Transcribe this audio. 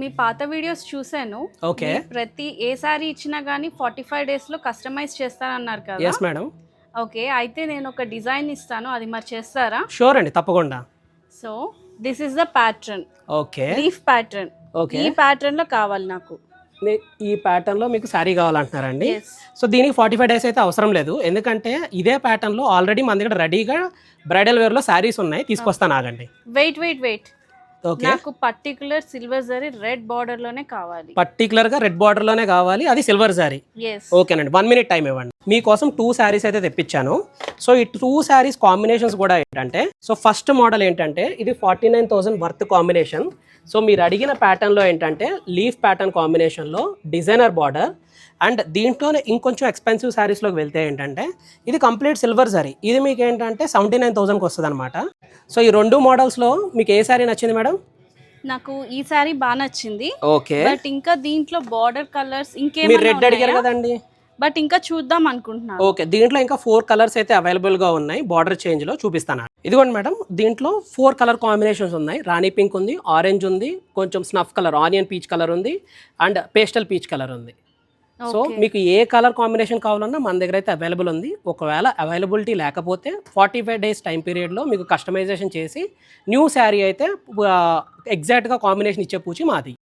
మీ పాత వీడియోస్ చూసాను. ఓకే. ప్రతి ఏ సారీ ఇచ్చినా గానీ 45 డేస్ లో కస్టమైజ్ చేస్తానన్నారు కదా. Yes madam. ఓకే, అయితే నేను ఒక డిజైన్ ఇస్తాను, అది మరి చేస్తారా? షూర్ అండి, తప్పకుండా. So this is the pattern. Okay. Leaf pattern. Okay. ఈ ప్యాటర్న్ లో కావాలి నాకు. ఈ ప్యాటర్న్ లో మీకు శారీ కావాలంటున్నారండి. Yes. సో దీనికి 45 డేస్ అయితే అవసరం లేదు, ఎందుకంటే ఇదే ప్యాటర్న్ లో ఆల్రెడీ మన దగ్గర రెడీగా బ్రైడల్ వేర్ లో శారీస్ ఉన్నాయి, తీసుకొస్తాను ఆగండి. Wait okay. నాకు particular silver zari red border లోనే కావాలి. పర్టికులర్ గా రెడ్ బార్డర్ లోనే కావాలి, అది సిల్వర్ శారీ. ఎస్. ఓకేనండి, 1 minute టైం ఇవ్వండి. మీకోసం 2 శారీస్ అయితే తెప్పించాను. సో ఈ 2 శారీస్ కాంబినేషన్స్ కూడా ఏంటంటే, సో ఫస్ట్ మోడల్ ఏంటంటే ఇది 49,000 వర్త్ కాంబినేషన్. సో మీరు అడిగిన ప్యాటర్న్లో ఏంటంటే లీఫ్ ప్యాటర్న్ కాంబినేషన్లో డిజైనర్ బార్డర్, అండ్ దీంట్లోనే ఇంకొంచెం ఎక్స్పెన్సివ్ శారీస్లోకి వెళ్తే ఏంటంటే ఇది కంప్లీట్ సిల్వర్ శారీ. ఇది మీకు ఏంటంటే 79,000కి వస్తుంది అనమాట. సో ఈ 2 మోడల్స్లో మీకు ఏ శారీ నచ్చింది మేడం? నాకు ఈ సారీ బాగా నచ్చింది. ఓకే. బట్ ఇంకా దీంట్లో బార్డర్ కలర్స్ మీరు ఇంకేమైనా రెడ్ అడిగారు కదండి. బట్ ఇంకా చూద్దాం అనుకుంటున్నాను. ఓకే, దీంట్లో ఇంకా 4 కలర్స్ అయితే అవైలబుల్గా ఉన్నాయి. బార్డర్ చేంజ్లో చూపిస్తాను. ఇదిగోండి మేడం, దీంట్లో 4 కలర్ కాంబినేషన్స్ ఉన్నాయి. రాణి పింక్ ఉంది, ఆరెంజ్ ఉంది, కొంచెం snuff colour onion peach colour ఉంది, అండ్ పేస్టల్ పీచ్ కలర్ ఉంది. సో మీకు ఏ కలర్ కాంబినేషన్ కావాలన్నా మన దగ్గర అయితే అవైలబుల్ ఉంది. ఒకవేళ అవైలబిలిటీ లేకపోతే 45 డేస్ టైం పీరియడ్లో మీకు కస్టమైజేషన్ చేసి న్యూ శారీ అయితే ఎగ్జాక్ట్గా కాంబినేషన్ ఇచ్చే పూచి మాది.